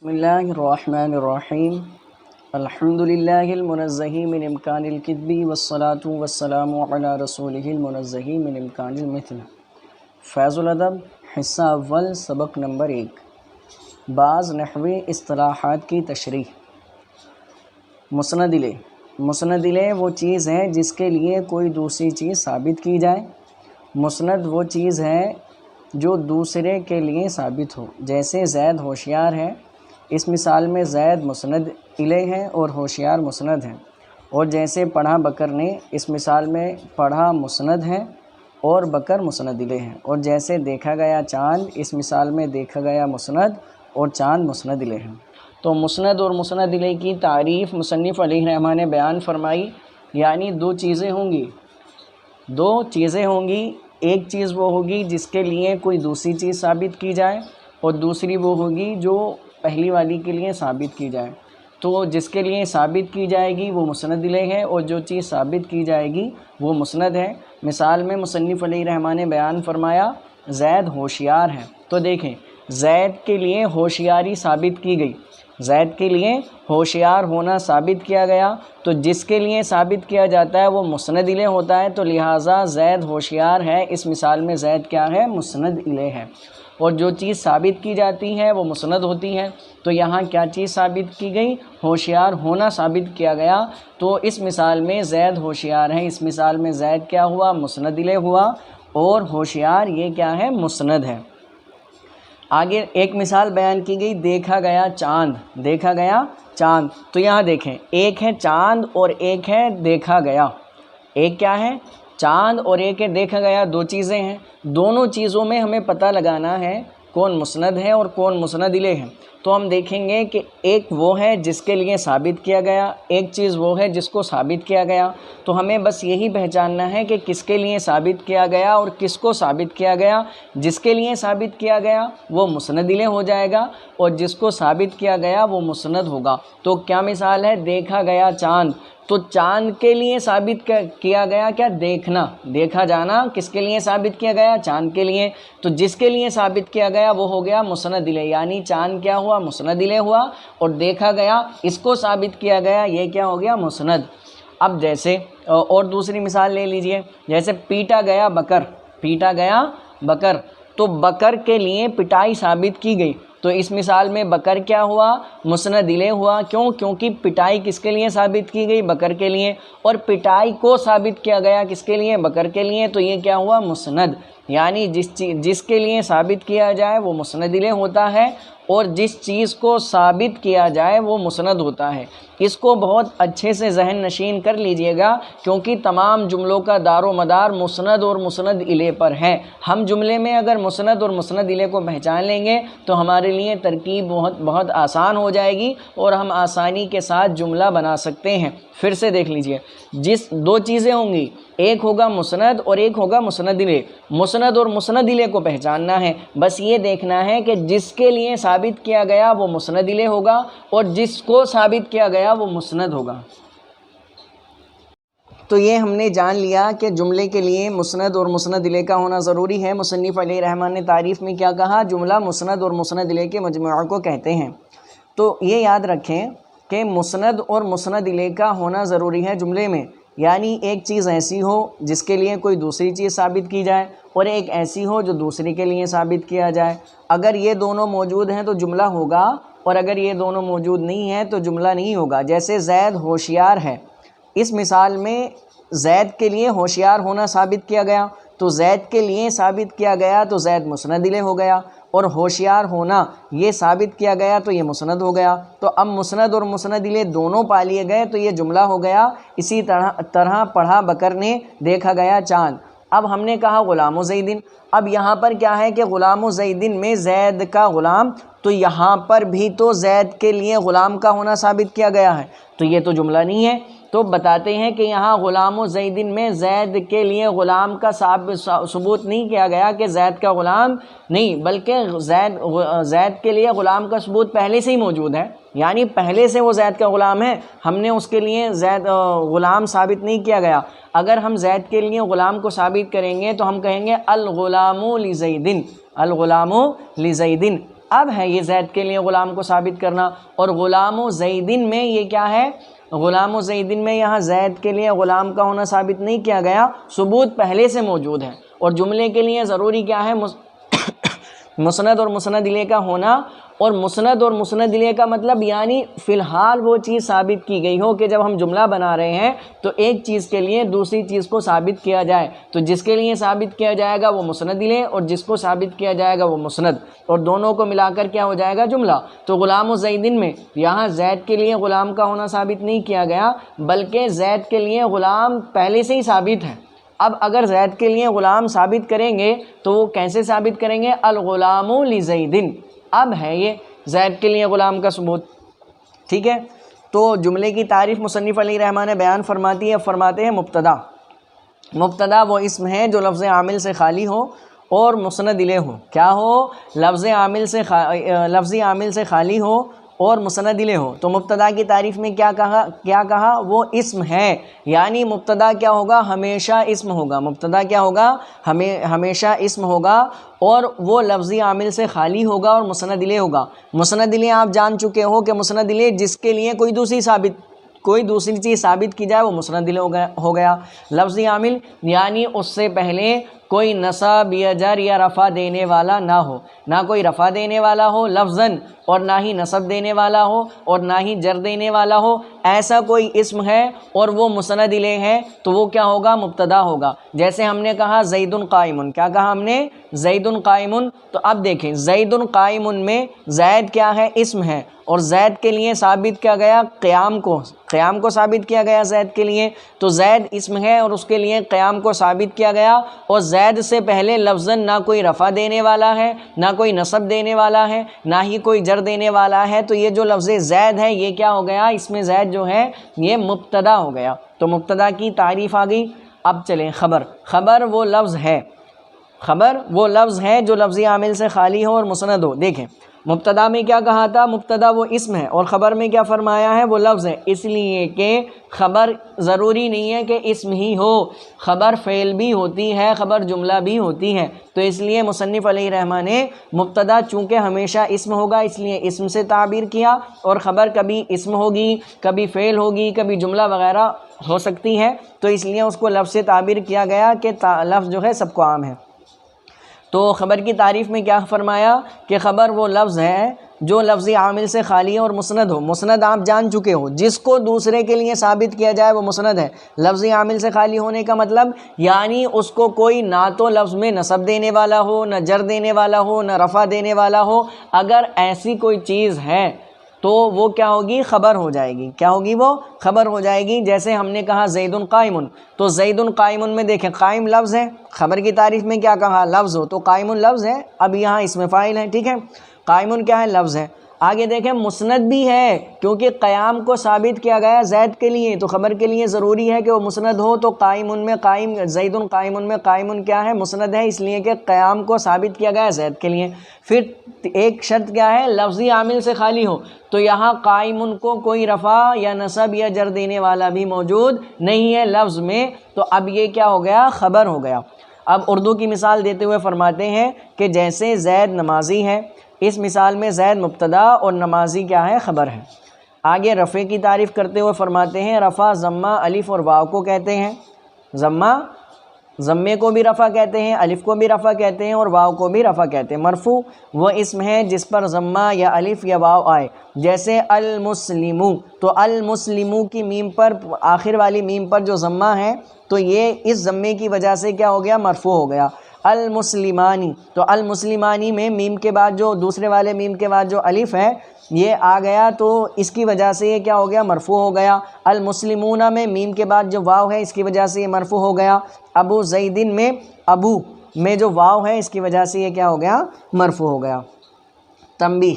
بسم اللہ الرحمن الرحیم الحمد للہ المنزہ من امکان الکذب والصلاة والسلام علی رسولہ المنزہ من امکان المثل۔ فیض الادب حصہ اول سبق نمبر 1، بعض نحوی اصطلاحات کی تشریح۔ مسند الیہ، مسند الیہ وہ چیز ہے جس کے لیے کوئی دوسری چیز ثابت کی جائے۔ مسند وہ چیز ہے جو دوسرے کے لیے ثابت ہو، جیسے زید ہوشیار ہے، اس مثال میں زید مسند الیہ ہے اور ہوشیار مسند ہے۔ اور جیسے پڑھا بکر نے، اس مثال میں پڑھا مسند ہے اور بکر مسند الیہ ہے۔ اور جیسے دیکھا گیا چاند، اس مثال میں دیکھا گیا مسند اور چاند مسند الیہ ہے۔ تو مسند اور مسند الیہ کی تعریف مصنف علیہ الرحمہ نے بیان فرمائی، یعنی دو چیزیں ہوں گی، ایک چیز وہ ہوگی جس کے لیے کوئی دوسری چیز ثابت کی جائے، اور دوسری وہ ہوگی جو پہلی والی کے لیے ثابت کی جائے۔ تو جس کے لیے ثابت کی جائے گی وہ مسند الیہ ہے، اور جو چیز ثابت کی جائے گی وہ مسند ہے۔ مثال میں مصنف علیہ الرحمہ نے بیان فرمایا زید ہوشیار ہے، تو دیکھیں زید کے لیے ہوشیاری ثابت کی گئی، زید کے لیے ہوشیار ہونا ثابت کیا گیا، تو جس کے لیے ثابت کیا جاتا ہے وہ مسند الیہ ہوتا ہے، تو لہٰذا زید ہوشیار ہے، اس مثال میں زید کیا ہے؟ مسند الیہ ہے۔ اور جو چیز ثابت کی جاتی ہے وہ مسند ہوتی ہے، تو یہاں کیا چیز ثابت کی گئی؟ ہوشیار ہونا ثابت کیا گیا، تو اس مثال میں زید ہوشیار ہے، اس مثال میں زید کیا ہوا؟ مسند الیہ ہوا، اور ہوشیار یہ کیا ہے؟ مسند ہے۔ آگے ایک مثال بیان کی گئی، دیکھا گیا چاند، دیکھا گیا چاند، تو یہاں دیکھیں ایک ہے چاند اور ایک ہے دیکھا گیا۔ ایک کیا ہے؟ چاند، اور ایک ہے دیکھا گیا، دو چیزیں ہیں۔ دونوں چیزوں میں ہمیں پتہ لگانا ہے کون مسند ہے اور کون مسند الیہ ہے۔ تو ہم دیکھیں گے کہ ایک وہ ہے جس کے لیے ثابت کیا گیا، ایک چیز وہ ہے جس کو ثابت کیا گیا۔ تو ہمیں بس یہی پہچاننا ہے کہ کس کے لیے ثابت کیا گیا اور کس کو ثابت کیا گیا۔ جس کے لیے ثابت کیا گیا وہ مسند الیہ ہو جائے گا، اور جس کو ثابت کیا گیا وہ مسند ہوگا۔ تو کیا مثال ہے؟ دیکھا گیا چاند، تو چاند کے لیے ثابت کیا گیا کیا؟ دیکھنا، دیکھا جانا کس کے لیے ثابت کیا گیا؟ چاند کے لیے۔ تو جس کے لیے ثابت کیا گیا وہ ہو گیا مسند الیہ، یعنی چاند کیا ہوا؟ مسند الیہ ہوا، اور دیکھا گیا اس کو ثابت کیا گیا، یہ کیا ہو گیا؟ مسند۔ اب جیسے اور دوسری مثال لے لیجئے، جیسے پیٹا گیا بکر، پیٹا گیا بکر، تو بکر کے لیے پٹائی ثابت کی گئی، تو اس مثال میں بکر کیا ہوا؟ مسند الیہ ہوا۔ کیوں؟ کیونکہ پٹائی کس کے لیے ثابت کی گئی؟ بکر کے لیے، اور پٹائی کو ثابت کیا گیا کس کے لیے؟ بکر کے لیے، تو یہ کیا ہوا؟ مسند۔ یعنی جس کے لیے ثابت کیا جائے وہ مسند الیہ ہوتا ہے، اور جس چیز کو ثابت کیا جائے وہ مسند ہوتا ہے۔ اس کو بہت اچھے سے ذہن نشین کر لیجئے گا، کیونکہ تمام جملوں کا دار و مدار مسند اور مسند الیہ پر ہے۔ ہم جملے میں اگر مسند اور مسند الیہ کو پہچان لیں گے تو ہمارے لیے ترکیب بہت آسان ہو جائے گی، اور ہم آسانی کے ساتھ جملہ بنا سکتے ہیں۔ پھر سے دیکھ لیجئے، دو چیزیں ہوں گی، ایک ہوگا مسند اور ایک ہوگا مسند الیہ۔ مسند اور مسند الیہ کو پہچاننا ہے، بس یہ دیکھنا ہے کہ جس کے لیے ثابت کیا گیا وہ مسند الیہ ہوگا، اور جس کو ثابت کیا گیا وہ مسند ہوگا۔ تو یہ ہم نے جان لیا کہ جملے کے لیے مسند اور مسند الیہ کا ہونا ضروری ہے۔ مصنف علیہ الرحمہ نے تعریف میں کیا کہا؟ جملہ مسند اور مسند الیہ کے مجموعہ کو کہتے ہیں۔ تو یہ یاد رکھیں کہ مسند اور مسند الیہ کا ہونا ضروری ہے جملے میں، یعنی ایک چیز ایسی ہو جس کے لیے کوئی دوسری چیز ثابت کی جائے، اور ایک ایسی ہو جو دوسری کے لیے ثابت کیا جائے۔ اگر یہ دونوں موجود ہیں تو جملہ ہوگا، اور اگر یہ دونوں موجود نہیں ہیں تو جملہ نہیں ہوگا۔ جیسے زید ہوشیار ہے، اس مثال میں زید کے لیے ہوشیار ہونا ثابت کیا گیا، تو زید کے لیے ثابت کیا گیا تو زید مسند الیہ ہو گیا، اور ہوشیار ہونا یہ ثابت کیا گیا تو یہ مسند ہو گیا۔ تو اب مسند اور مسند الیہ دونوں پا لیے گئے تو یہ جملہ ہو گیا۔ اسی طرح پڑھا بکر نے، دیکھا گیا چاند۔ اب ہم نے کہا غلام زیدن، اب یہاں پر کیا ہے کہ غلام زیدن میں زید کا غلام، تو یہاں پر بھی تو زید کے لیے غلام کا ہونا ثابت کیا گیا ہے، تو یہ تو جملہ نہیں ہے۔ تو بتاتے ہیں کہ یہاں غلام زیدن میں زید کے لیے غلام کا ثبوت نہیں کیا گیا کہ زید کا غلام نہیں، بلکہ زید کے لیے غلام کا ثبوت پہلے سے ہی موجود ہے، یعنی پہلے سے وہ زید کا غلام ہے، ہم نے اس کے لیے زید غلام ثابت نہیں کیا گیا۔ اگر ہم زید کے لیے غلام کو ثابت کریں گے تو ہم کہیں گے الغلام لزیدن، الغلام لزیدن۔ اب ہے یہ زید کے لیے غلام کو ثابت کرنا، اور غلام و زیدن میں یہ کیا ہے، غلام و زیدن میں یہاں زید کے لیے غلام کا ہونا ثابت نہیں کیا گیا، ثبوت پہلے سے موجود ہے، اور جملے کے لیے ضروری کیا ہے، مسند اور مسند الیہ کا ہونا، اور مسند اور مسند الیہ کا مطلب یعنی فی الحال وہ چیز ثابت کی گئی ہو کہ جب ہم جملہ بنا رہے ہیں تو ایک چیز کے لیے دوسری چیز کو ثابت کیا جائے، تو جس کے لیے ثابت کیا جائے گا وہ مسند الیہ، اور جس کو ثابت کیا جائے گا وہ مسند، اور دونوں کو ملا کر کیا ہو جائے گا، جملہ۔ تو غلام و زیدن میں یہاں زید کے لیے غلام کا ہونا ثابت نہیں کیا گیا، بلکہ زید کے لیے غلام پہلے سے ہی ثابت ہے۔ اب اگر زید کے لیے غلام ثابت کریں گے تو وہ کیسے ثابت کریں گے، الغلام لزیدن، اب ہے یہ زید کے لیے غلام کا ثبوت، ٹھیک ہے۔ تو جملے کی تعریف مصنف علیہ رحمٰن نے بیان فرماتے ہیں مبتدا، مبتدا وہ اسم ہے جو لفظ عامل سے خالی ہو اور مسند الیہ ہو، کیا ہو، لفظی عامل سے خالی ہو اور مسند الیہ ہو۔ تو مبتدا کی تعریف میں کیا کہا، وہ اسم ہے، یعنی مبتدا کیا ہوگا، ہمیشہ اسم ہوگا، مبتدا کیا ہوگا، ہمیشہ اسم ہوگا، اور وہ لفظی عامل سے خالی ہوگا اور مسند الیہ ہوگا۔ مسند الیہ آپ جان چکے ہو کہ مسند الیہ جس کے لیے کوئی دوسری چیز ثابت کی جائے وہ مسند الیہ ہو گیا۔ لفظی عامل یعنی اس سے پہلے کوئی نصب یا جر یا رفع دینے والا نہ ہو، نہ کوئی رفع دینے والا ہو لفظاً، اور نہ ہی نصب دینے والا ہو، اور نہ ہی جر دینے والا ہو، ایسا کوئی اسم ہے اور وہ مسند الیہ ہے تو وہ کیا ہوگا، مبتدا ہوگا۔ جیسے ہم نے کہا زید قائم، کیا کہا ہم نے، زید قائم، تو اب دیکھیں زید قائم میں زید کیا ہے، اسم ہے، اور زید کے لیے ثابت کیا گیا، قیام کو ثابت کیا گیا زید کے لیے، تو زید اسم ہے اور اس کے لیے قیام کو ثابت کیا گیا، اور زید سے پہلے لفظاً نہ کوئی رفع دینے والا ہے، نہ کوئی نصب دینے والا ہے، نہ ہی کوئی جر دینے والا ہے، تو یہ جو لفظ زید ہے یہ کیا ہو گیا، اس میں زید جو ہے یہ مبتدا ہو گیا۔ تو مبتدا کی تعریف آ گئی۔ اب چلیں خبر وہ لفظ ہے جو لفظی عامل سے خالی ہو اور مسند ہو۔ دیکھیں مبتدا میں کیا کہا تھا، مبتدا وہ اسم ہے، اور خبر میں کیا فرمایا ہے، وہ لفظ ہے، اس لیے کہ خبر ضروری نہیں ہے کہ اسم ہی ہو، خبر فعل بھی ہوتی ہے، خبر جملہ بھی ہوتی ہے، تو اس لیے مصنف علیہ رحمٰن نے مبتدا چونکہ ہمیشہ اسم ہوگا اس لیے اسم سے تعبیر کیا، اور خبر کبھی اسم ہوگی، کبھی فعل ہوگی، کبھی جملہ وغیرہ ہو سکتی ہے، تو اس لیے اس کو لفظ سے تعبیر کیا گیا کہ لفظ جو ہے سب کو عام ہے۔ تو خبر کی تعریف میں کیا فرمایا کہ خبر وہ لفظ ہے جو لفظی عامل سے خالی ہے اور مسند ہو۔ مسند آپ جان چکے ہو، جس کو دوسرے کے لیے ثابت کیا جائے وہ مسند ہے۔ لفظی عامل سے خالی ہونے کا مطلب یعنی اس کو کوئی نہ تو لفظ میں نصب دینے والا ہو، نہ جر دینے والا ہو، نہ رفع دینے والا ہو، اگر ایسی کوئی چیز ہے تو وہ کیا ہوگی، خبر ہو جائے گی، کیا ہوگی، وہ خبر ہو جائے گی۔ جیسے ہم نے کہا زید قائم، تو زید قائم میں دیکھیں قائم لفظ ہے، خبر کی تعریف میں کیا کہا، لفظ ہو، تو قائم لفظ ہے، اب یہاں اسم فاعل ہے، ٹھیک ہے، قائم کیا ہے، لفظ ہے۔ آگے دیکھیں مسند بھی ہے، کیونکہ قیام کو ثابت کیا گیا زید کے لیے، تو خبر کے لیے ضروری ہے کہ وہ مسند ہو، تو قائم میں قائم، زید قائم میں قائم کیا ہے، مسند ہے، اس لیے کہ قیام کو ثابت کیا گیا زید کے لیے۔ پھر ایک شرط کیا ہے، لفظی عامل سے خالی ہو، تو یہاں قائم کو کوئی رفع یا نصب یا جر دینے والا بھی موجود نہیں ہے لفظ میں، تو اب یہ کیا ہو گیا، خبر ہو گیا۔ اب اردو کی مثال دیتے ہوئے فرماتے ہیں کہ جیسے زید نمازی ہے، اس مثال میں زید مبتدا اور نمازی کیا ہے، خبر ہے۔ آگے رفع کی تعریف کرتے ہوئے فرماتے ہیں رفع ضمہ الف اور واو کو کہتے ہیں، ضمے کو بھی رفع کہتے ہیں، الف کو بھی رفع کہتے ہیں، اور واو کو بھی رفع کہتے ہیں۔ مرفوع وہ اسم ہے جس پر ضمہ یا الف یا واو آئے، جیسے المسلمو، تو المسلمو کی میم پر، آخر والی میم پر جو ضمہ ہے تو یہ اس ضمے کی وجہ سے کیا ہو گیا، مرفوع ہو گیا۔ المسلمانی، تو المسلمانی میں میم کے بعد جو دوسرے والے میم کے بعد جو الف ہے یہ آ گیا، تو اس کی وجہ سے یہ کیا ہو گیا، مرفوع ہو گیا۔ المسلمون میں میم کے بعد جو واو ہے اس کی وجہ سے یہ مرفوع ہو گیا۔ ابو زیدن میں ابو میں جو واو ہے اس کی وجہ سے یہ کیا ہو گیا، مرفوع ہو گیا۔ تنبیہ،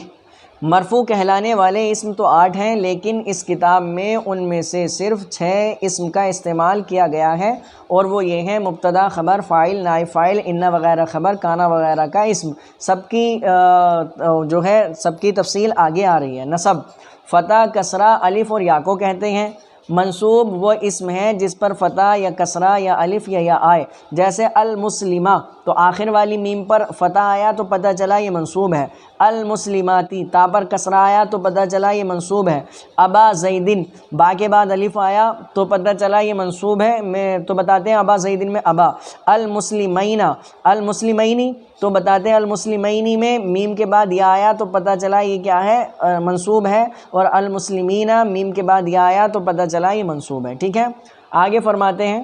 مرفوع کہلانے والے اسم تو 8 ہیں، لیکن اس کتاب میں ان میں سے صرف 6 اسم کا استعمال کیا گیا ہے، اور وہ یہ ہیں مبتدا، خبر، فاعل، نائب فاعل، ان وغیرہ خبر، کانا وغیرہ کا اسم۔ سب کی تفصیل آگے آ رہی ہے۔ نصب، فتح، کسرہ، الف اور یا کو کہتے ہیں۔ منصوب وہ اسم ہے جس پر فتح یا کسرہ یا الف یا آئے، جیسے المسلمہ، تو آخر والی میم پر فتح آیا تو پتہ چلا یہ منصوب ہے۔ المسلماتی، تا پر کسرہ آیا تو پتہ چلا یہ منصوب ہے۔ ابا زیدن، با کے بعد الف آیا تو پتہ چلا یہ منصوب ہے، میں تو بتاتے ہیں ابا زیدن میں ابا۔ المسلمین، المسلمینی تو بتاتے ہیں المسلمینی میں میم کے بعد یا آیا تو پتہ چلا یہ کیا ہے، منصوب ہے، اور المسلمین میم کے بعد یا آیا تو پتہ چلا یہ منصوب ہے۔ ٹھیک ہے، آگے فرماتے ہیں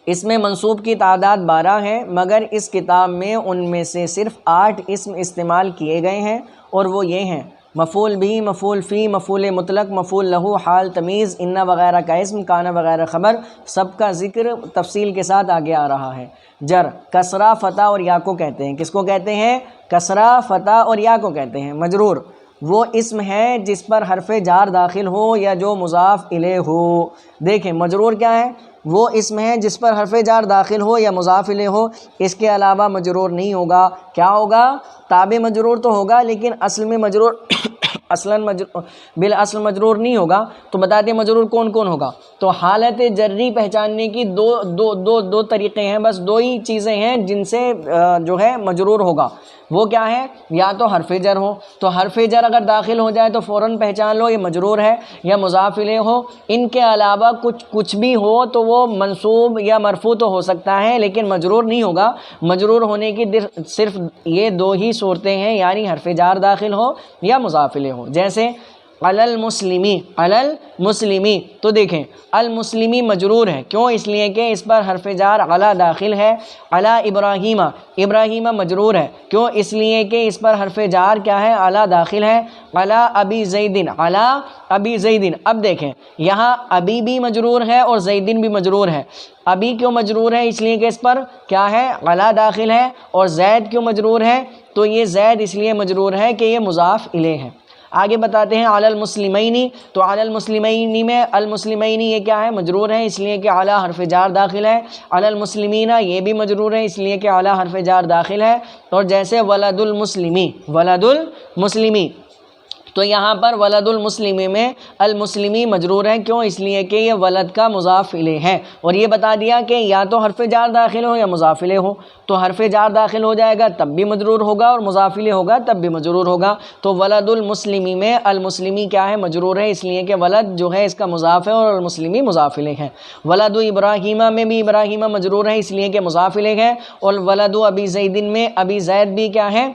اس میں منصوب کی تعداد 12 ہے، مگر اس کتاب میں ان میں سے صرف 8 اسم استعمال کیے گئے ہیں، اور وہ یہ ہیں: مفعول بھی، مفعول فی، مفعول مطلق، مفعول لہو، حال، تمیز، ان وغیرہ کا اسم، کان وغیرہ خبر، سب کا ذکر تفصیل کے ساتھ آگے آ رہا ہے۔ جر کسرہ، فتح اور یا کو کہتے ہیں۔ کس کو کہتے ہیں؟ کسرہ، فتح اور یا کو کہتے ہیں۔ مجرور وہ اسم ہے جس پر حرف جار داخل ہو یا جو مضاف الیہ ہو۔ دیکھیں مجرور کیا ہے؟ وہ اسم ہے جس پر حرف جار داخل ہو یا مضاف الیہ ہو، اس کے علاوہ مجرور نہیں ہوگا۔ کیا ہوگا؟ تابع مجرور تو ہوگا، لیکن اصل میں مجرور بالاصل مجرور نہیں ہوگا۔ تو بتاتے ہیں مجرور کون کون ہوگا۔ تو حالت جری پہچاننے کی دو طریقے ہیں، بس 2 ہی چیزیں ہیں جن سے جو ہے مجرور ہوگا۔ وہ کیا ہے؟ یا تو حرف جر ہو، تو حرف جر اگر داخل ہو جائے تو فوراً پہچان لو یہ مجرور ہے، یا مضاف الیہ ہو۔ ان کے علاوہ کچھ بھی ہو تو وہ منصوب یا مرفوع تو ہو سکتا ہے، لیکن مجرور نہیں ہوگا۔ مجرور ہونے کی صرف یہ 2 ہی صورتیں ہیں، یعنی حرف جار داخل ہو یا مضاف الیہ ہو۔ جیسے علی المسلمی، علی المسلمی، تو دیکھیں المسلمی مجرور ہے، کیوں؟ اس لیے کہ اس پر حرف جار علی داخل ہے۔ علی ابراہیم، ابراہیم مجرور ہے، کیوں؟ اس لیے کہ اس پر حرف جار کیا ہے؟ علی داخل ہے۔ علی ابی زیدن، علی ابی زیدن۔ اب دیکھیں یہاں ابی بھی مجرور ہے اور زیدن بھی مجرور ہے۔ ابی کیوں مجرور ہے؟ اس لیے کہ اس پر کیا ہے؟ علی داخل ہے۔ اور زید کیوں مجرور ہے؟ تو یہ زید اس لیے مجرور ہے کہ یہ مضاف الیہ ہے۔ آگے بتاتے ہیں علی المسلمینی، تو علی المسلمینی میں المسلمینی یہ کیا ہے؟ مجرور ہے، اس لیے کہ علی حرف جار داخل ہے۔ علی المسلمین یہ بھی مجرور ہے، اس لیے کہ علی حرف جار داخل ہے۔ اور جیسے ولد المسلمی، ولد المسلمی، تو یہاں پر ولد المسلمی میں المسلمی مجرور ہے، کیوں؟ اس لیے کہ یہ ولد کا مضاف الیہ ہے۔ اور یہ بتا دیا کہ یا تو حرف جار داخل ہو یا مضاف الیہ ہو، تو حرف جار داخل ہو جائے گا تب بھی مجرور ہوگا، اور مضاف الیہ ہوگا تب بھی مجرور ہوگا۔ تو ولد المسلمی میں المسلمی کیا ہے؟ مجرور ہے، اس لیے کہ ولد جو ہے اس کا مضاف ہے اور المسلمی مضاف الیہ ہے۔ ولد ابراہیمہ میں بھی ابراہیمہ مجرور ہے، اس لیے کہ مضاف الیہ ہے۔ اور ولد ابی زیدن میں ابی زید بھی کیا ہے؟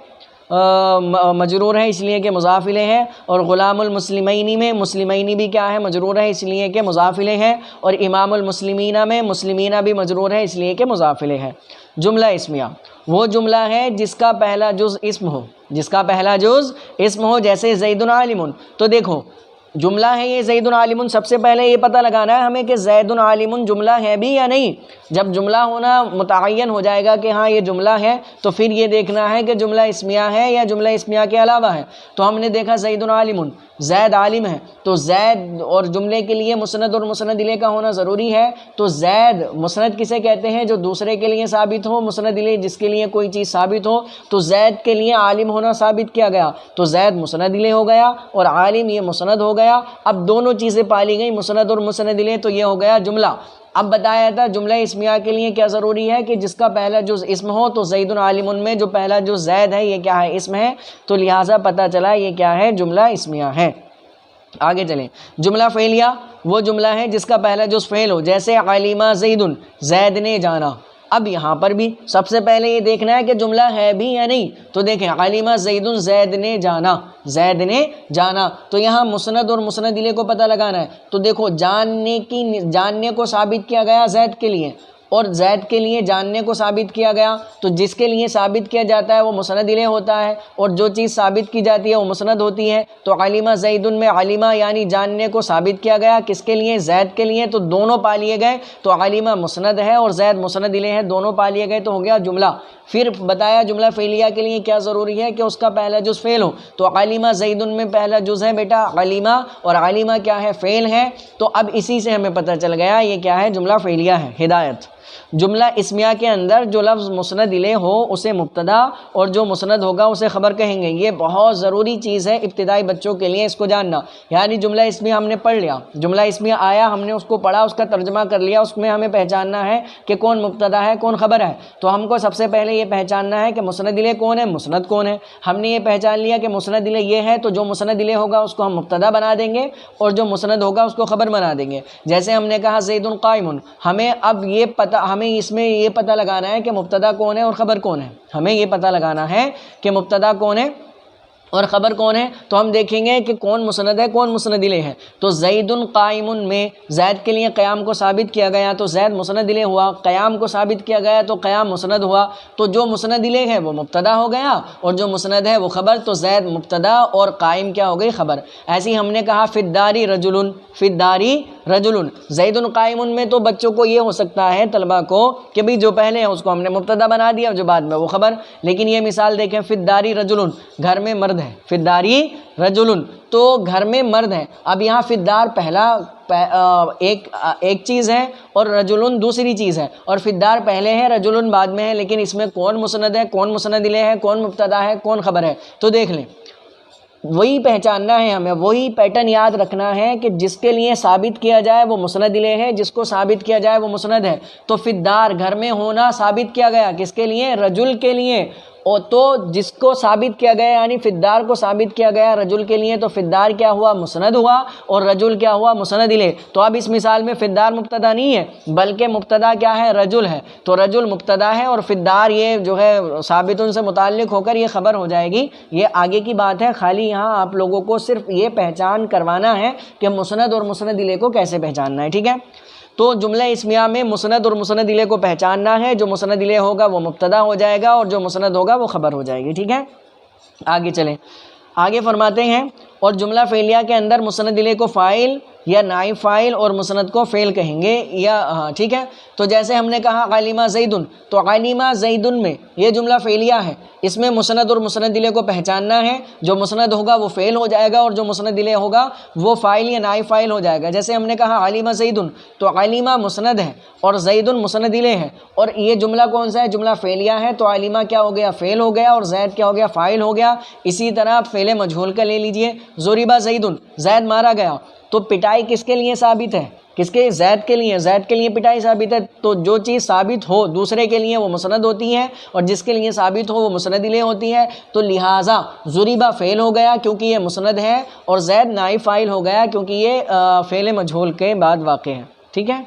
مجرور ہے، اس لیے کہ مضاف الیہ ہے۔ اور غلام المسلمینی میں مسلمینی بھی کیا ہے؟ مجرور ہے، اس لیے کہ مضاف الیہ ہے۔ اور امام المسلمینہ میں مسلمینہ بھی مجرور ہے، اس لیے کہ مضاف الیہ ہے۔ جملہ اسمیہ وہ جملہ ہے جس کا پہلا جز اسم ہو، جس کا پہلا جز اسم ہو، جیسے زید عالم۔ تو دیکھو جملہ ہے یہ زید عالم، سب سے پہلے یہ پتہ لگانا ہے ہمیں کہ زید عالم جملہ ہے بھی یا نہیں۔ جب جملہ ہونا متعین ہو جائے گا کہ ہاں یہ جملہ ہے، تو پھر یہ دیکھنا ہے کہ جملہ اسمیہ ہے یا جملہ اسمیہ کے علاوہ ہے۔ تو ہم نے دیکھا زید عالم، زید عالم ہے، تو زید اور جملے کے لیے مسند اور مسند الیہ کا ہونا ضروری ہے۔ تو زید مسند کسے کہتے ہیں؟ جو دوسرے کے لیے ثابت ہو، مسند الیہ جس کے لیے کوئی چیز ثابت ہو۔ تو زید کے لیے عالم ہونا ثابت کیا گیا، تو زید مسند الیہ ہو گیا اور عالم یہ مسند ہو گیا۔ اب دونوں چیزیں پالی گئی، مسند اور مسند الیہ، تو یہ ہو گیا جملہ۔ اب بتایا تھا جملہ اسمیہ کے لیے کیا ضروری ہے کہ جس کا پہلا جز اسم ہو، تو زید عالم میں جو پہلا جز زید ہے یہ کیا ہے؟ اسم ہے، تو لہٰذا پتہ چلا یہ کیا ہے؟ جملہ اسمیہ ہے۔ آگے چلیں، جملہ فعلیہ وہ جملہ ہے جس کا پہلا جز فعل ہو، جیسے علم زید، زید نے جانا۔ اب یہاں پر بھی سب سے پہلے یہ دیکھنا ہے کہ جملہ ہے بھی یا نہیں۔ تو دیکھیں علم زید، زید نے جانا، زید نے جانا، تو یہاں مسند اور مسند الیہ کو پتہ لگانا ہے۔ تو دیکھو جاننے کو ثابت کیا گیا زید کے لیے، اور زید کے لیے جاننے کو ثابت کیا گیا، تو جس کے لیے ثابت کیا جاتا ہے وہ مسند الیہ ہوتا ہے، اور جو چیز ثابت کی جاتی ہے وہ مسند ہوتی ہے۔ تو علمہ زید میں علمہ یعنی جاننے کو ثابت کیا گیا، کس کے لیے؟ زید کے لیے، تو دونوں پا لیے گئے۔ تو علمہ مسند ہے اور زید مسند الیہ ہے، دونوں پا لیے گئے، تو ہو گیا جملہ۔ پھر بتایا جملہ فعلیہ کے لیے کیا ضروری ہے کہ اس کا پہلا جز فعل ہو۔ تو علمہ زید میں پہلا جز ہے بیٹا علمہ، اور علمہ کیا ہے؟ فعل ہے۔ تو اب اسی سے ہمیں پتہ چل گیا یہ کیا ہے؟ جملہ فعلیہ ہے۔ ہدایت جملہ اسمیہ کے اندر جو لفظ مسند الیہ ہو اسے مبتدا اور جو مسند ہوگا اسے خبر کہیں گے. یہ بہت ضروری چیز ہے ابتدائی بچوں کے لیے اس کو جاننا. یعنی جملہ اسمیہ ہم نے پڑھ لیا, جملہ اسمیہ آیا, ہم نے اس کو پڑھا, اس کا ترجمہ کر لیا, اس میں ہمیں پہچاننا ہے کہ کون مبتدا ہے کون خبر ہے. تو ہم کو سب سے پہلے یہ پہچاننا ہے کہ مسند الیہ کون ہے, مسند کون ہے. ہم نے یہ پہچان لیا کہ مسند الیہ یہ ہے, تو جو مسند الیہ ہوگا اس کو ہم مبتدا بنا دیں گے اور جو مسند ہوگا اس کو خبر بنا دیں گے. جیسے ہم نے کہا زید قائم, ہمیں اب یہ پتہ, ہمیں اس میں یہ پتہ لگانا ہے کہ مبتدا کون ہے اور خبر کون ہے. ہمیں یہ پتہ لگانا ہے کہ مبتدا کون ہے اور خبر کون ہے. تو ہم دیکھیں گے کہ کون مسند ہے کون مسند الیہ ہے. تو زید قائم میں زید کے لیے قیام کو ثابت کیا گیا تو زید مسند الیہ ہوا, قیام کو ثابت کیا گیا تو قیام مسند ہوا. تو جو مسند الیہ ہے وہ مبتدا ہو گیا اور جو مسند ہے وہ خبر. تو زید مبتدا اور قائم کیا ہو گئی, خبر. ایسے ہی ہم نے کہا فی الداری رجل, فی الداری رجل, زید قائم میں تو بچوں کو یہ ہو سکتا ہے طلبہ کو کہ بھئی جو پہلے ہے اس کو ہم نے مبتدا بنا دیا اور جو بعد میں وہ خبر. لیکن یہ مثال دیکھیں, فی الداری رجل, گھر میں مرد ہے, فی الداری رجل, تو گھر میں مرد ہے. اب یہاں فی الدار پہلا ایک چیز ہے اور رجل دوسری چیز ہے, اور فی الدار پہلے ہے رجل بعد میں ہے. لیکن اس میں کون مسند ہے کون مسند الیہ ہے کون مبتدا ہے کون خبر ہے. تو دیکھ لیں, وہی پہچاننا ہے ہمیں, وہی پیٹرن یاد رکھنا ہے کہ جس کے لیے ثابت کیا جائے وہ مسند الیہ ہے, جس کو ثابت کیا جائے وہ مسند ہے. تو فی الدار گھر میں ہونا ثابت کیا گیا کس کے لیے, رجل کے لیے. اور تو جس کو ثابت کیا گیا یعنی فی الدار کو ثابت کیا گیا رجل کے لیے, تو فی الدار کیا ہوا, مسند ہوا, اور رجل کیا ہوا, مسند الیہ. تو اب اس مثال میں فی الدار مبتدا نہیں ہے بلکہ مبتدا کیا ہے, رجل ہے. تو رجل مبتدا ہے اور فی الدار یہ جو ہے ثابت ان سے متعلق ہو کر یہ خبر ہو جائے گی. یہ آگے کی بات ہے, خالی یہاں آپ لوگوں کو صرف یہ پہچان کروانا ہے کہ مسند اور مسند الیہ کو کیسے پہچاننا ہے. ٹھیک ہے, تو جملہ اسمیہ میں مسند اور مسند الیہ کو پہچاننا ہے. جو مسند الیہ ہوگا وہ مبتدا ہو جائے گا اور جو مسند ہوگا وہ خبر ہو جائے گی. ٹھیک ہے, آگے چلیں. آگے فرماتے ہیں, اور جملہ فعلیہ کے اندر مسند الیہ کو فاعل یا نائب فاعل اور مسند کو فعل کہیں گے یا ہاں. ٹھیک ہے, تو جیسے ہم نے کہا علمہ زید, تو علمہ زید میں یہ جملہ فعلیہ ہے, اس میں مسند اور مسند الیہ کو پہچاننا ہے. جو مسند ہوگا وہ فعل ہو جائے گا اور جو مسند الیہ ہوگا وہ فاعل یا نائب فاعل ہو جائے گا. جیسے ہم نے کہا علمہ زید, تو علمہ مسند ہے اور زید مسند الیہ ہے, اور یہ جملہ کون سا ہے, جملہ فعلیہ ہے. تو علمہ کیا ہو گیا, فعل ہو گیا, اور زید کیا ہو گیا, فاعل ہو گیا. اسی طرح فعل مجہول کا لے لیجئے, ضرب زید, زید مارا گیا. تو پٹائی کس کے لیے ثابت ہے, کس کے, زید کے لیے. زید کے لیے پٹائی ثابت ہے. تو جو چیز ثابت ہو دوسرے کے لیے وہ مسند ہوتی ہے اور جس کے لیے ثابت ہو وہ مسند الیہ ہوتی ہے. تو لہٰذا ضرب فعل ہو گیا کیونکہ یہ مسند ہے, اور زید نائب فاعل ہو گیا کیونکہ یہ فعل مجہول کے بعد واقع ہے. ٹھیک ہے.